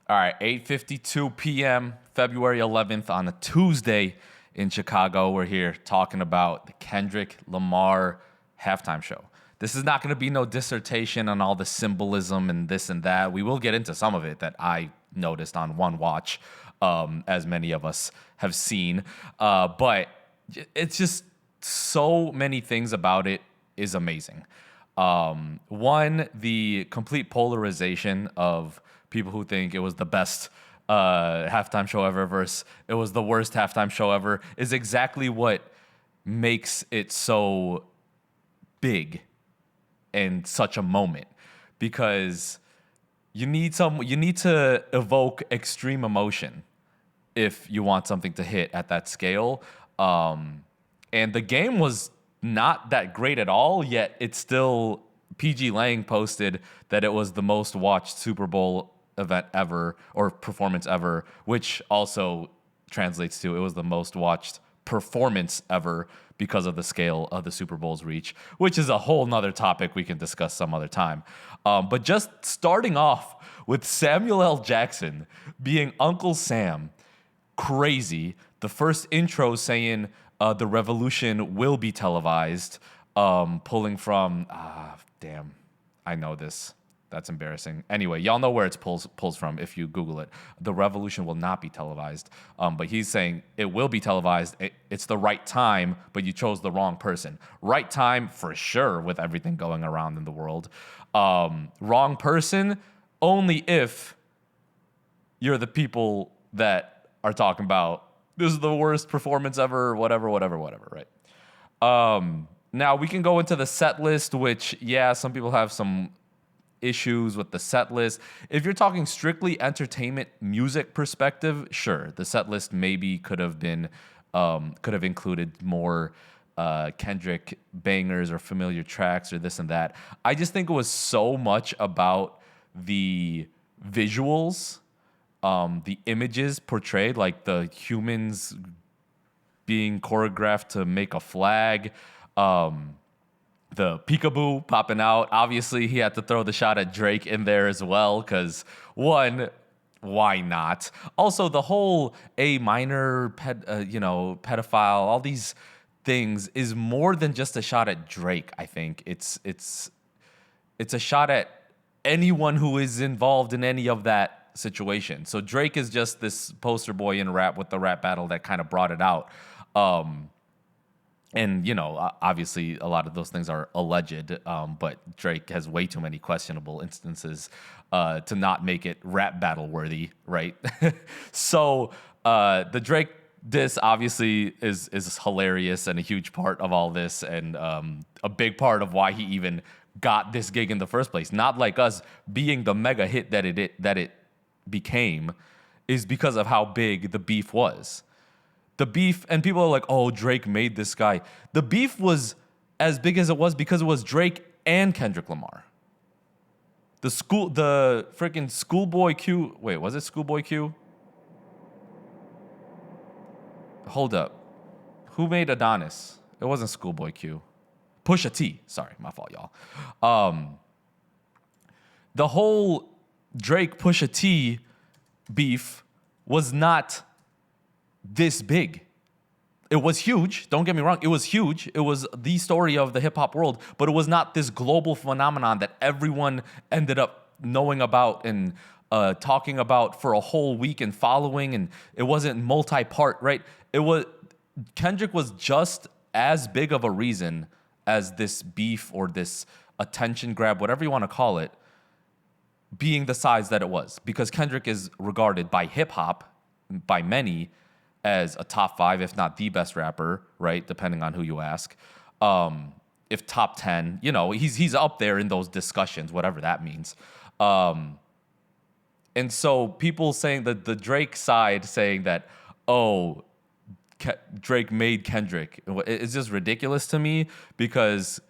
All right, 8:52 p.m., February 11th on a Tuesday in Chicago. We're here talking about the Kendrick Lamar halftime show. This is not going to be no dissertation on all the symbolism and this and that. We will get into some of it that I noticed on one watch, as many of us have seen. But it's just so many things about it is amazing. One, the complete polarization of people who think it was the best halftime show ever versus it was the worst halftime show ever is exactly what makes it so big and such a moment, because you need to evoke extreme emotion if you want something to hit at that scale. And the game was not that great at all, yet it's still, PG Lang posted that it was the most watched Super Bowl event ever or performance ever, which also translates to it was the most watched performance ever because of the scale of the Super Bowl's reach, which is a whole nother topic we can discuss some other time. But just starting off with Samuel L. Jackson being Uncle Sam, crazy. The first intro saying the revolution will be televised, pulling from, damn, I know this. That's embarrassing. Anyway, y'all know where it pulls from if you Google it. The revolution will not be televised. But he's saying it will be televised. It's the right time, but you chose the wrong person. Right time for sure with everything going around in the world. Wrong person only if you're the people that are talking about this is the worst performance ever, whatever, right? Now we can go into the set list, which, yeah, some people have some issues with the set list. If you're talking strictly entertainment music perspective, sure, the set list maybe could have included more Kendrick bangers or familiar tracks or this and that. I just think it was so much about the visuals, the images portrayed, like the humans being choreographed to make a flag, the peekaboo popping out. Obviously, he had to throw the shot at Drake in there as well, because one, why not? Also, the whole A minor, pedophile, all these things is more than just a shot at Drake. I think it's a shot at anyone who is involved in any of that situation. So Drake is just this poster boy in rap with the rap battle that kind of brought it out. And, obviously a lot of those things are alleged, but Drake has way too many questionable instances to not make it rap battle worthy, right? So the Drake diss obviously is hilarious and a huge part of all this, and a big part of why he even got this gig in the first place. Not like us being the mega hit that it became, is because of how big the beef was. The beef, and people are like, oh, Drake made this guy. The beef was as big as it was because it was Drake and Kendrick Lamar. The freaking Schoolboy Q. Wait, was it Schoolboy Q? Hold up. Who made Adonis? It wasn't Schoolboy Q. Pusha T. Sorry, my fault, y'all. The whole Drake Pusha T beef was not this big. It was huge. Don't get me wrong. It was huge. It was the story of the hip hop world, but it was not this global phenomenon that everyone ended up knowing about and talking about for a whole week and following. And it wasn't multi-part, right? Kendrick was just as big of a reason as this beef or this attention grab, whatever you want to call it, being the size that it was, because Kendrick is regarded by hip hop, by many, as a top 5, if not the best rapper, right? Depending on who you ask. If top 10, he's up there in those discussions, whatever that means. And so people saying that the Drake side saying that, oh, Drake made Kendrick, it's just ridiculous to me, because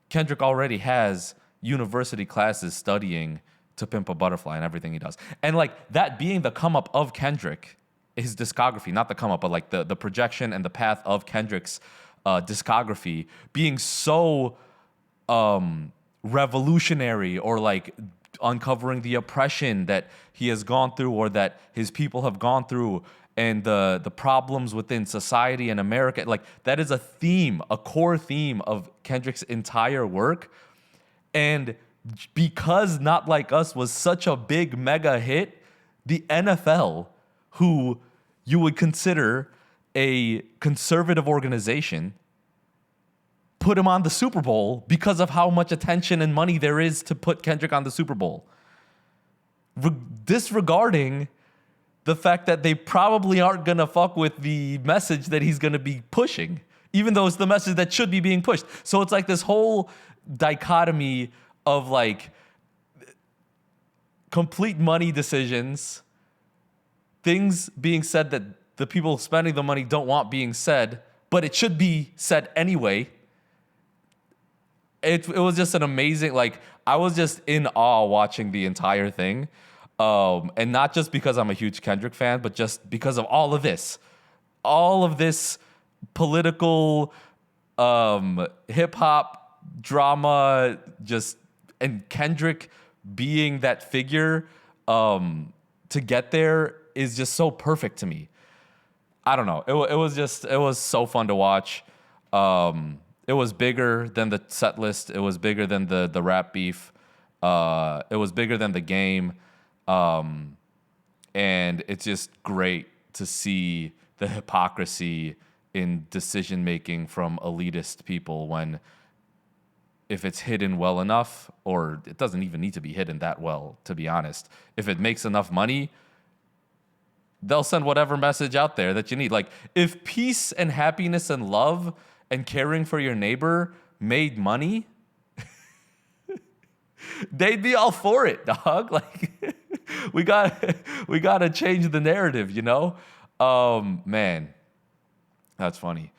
Kendrick already has university classes studying To Pimp a Butterfly and everything he does. And like that being the come up of Kendrick, his discography, not the come up, but like the projection and the path of Kendrick's discography being so revolutionary or like uncovering the oppression that he has gone through or that his people have gone through, and the problems within society in America. Like, that is a theme, a core theme of Kendrick's entire work. And because Not Like Us was such a big mega hit, the NFL, who you would consider a conservative organization, put him on the Super Bowl because of how much attention and money there is to put Kendrick on the Super Bowl. Disregarding the fact that they probably aren't going to fuck with the message that he's going to be pushing, even though it's the message that should be being pushed. So it's like this whole dichotomy of like complete money decisions, things being said that the people spending the money don't want being said, but it should be said anyway. It was just an amazing, like, I was just in awe watching the entire thing. And not just because I'm a huge Kendrick fan, but just because of all of this political, hip hop drama, and Kendrick being that figure, to get there is just so perfect to me. I don't know. It was so fun to watch. It was bigger than the set list. It was bigger than the rap beef. It was bigger than the game. And it's just great to see the hypocrisy in decision making from elitist people when, if it's hidden well enough, or it doesn't even need to be hidden that well, to be honest, if it makes enough money, they'll send whatever message out there that you need. Like, if peace and happiness and love and caring for your neighbor made money, they'd be all for it, dog. Like, we gotta change the narrative, you know? Man, that's funny.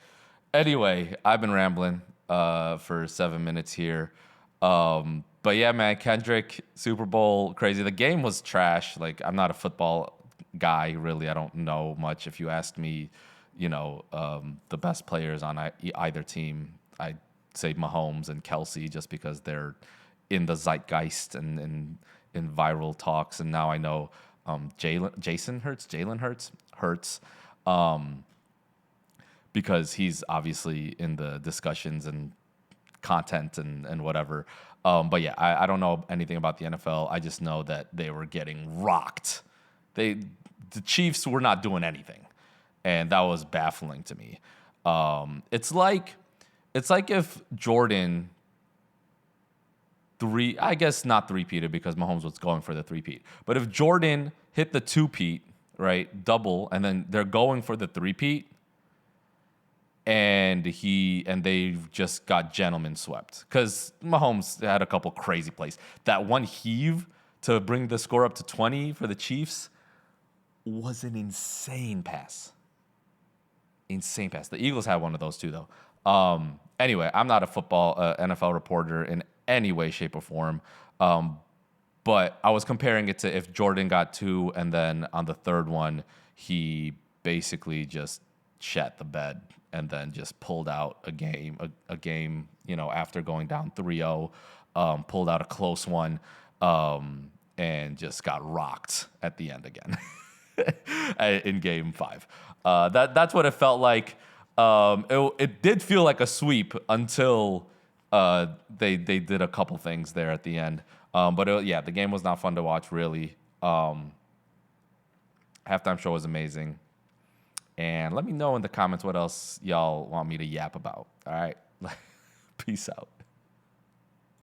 Anyway, I've been rambling for 7 minutes here. But yeah, man, Kendrick, Super Bowl, crazy. The game was trash. Like, I'm not a football guy, really. I don't know much. If you asked me, the best players on either team, I'd say Mahomes and Kelsey, just because they're in the zeitgeist and in viral talks. And now I know Jalen Hurts, because he's obviously in the discussions and content and whatever. But yeah, I don't know anything about the NFL. I just know that they were getting rocked. The Chiefs were not doing anything, and that was baffling to me. It's like if Jordan I guess not three-peated, because Mahomes was going for the three-peat. But if Jordan hit the two-peat, right, double, and then they're going for the three-peat, and they just got gentlemen swept, because Mahomes had a couple crazy plays. That one heave to bring the score up to 20 for the Chiefs was an insane pass. Insane pass. The Eagles had one of those too, though. Anyway, I'm not a football NFL reporter in any way, shape, or form. But I was comparing it to if Jordan got two, and then on the third one, he basically just shat the bed and then just pulled out a game, after going down 3-0, pulled out a close one, and just got rocked at the end again in game 5. That's what it felt like. It did feel like a sweep until they did a couple things there at the end. But the game was not fun to watch, really. Halftime show was amazing. And let me know in the comments what else y'all want me to yap about. All right? Peace out.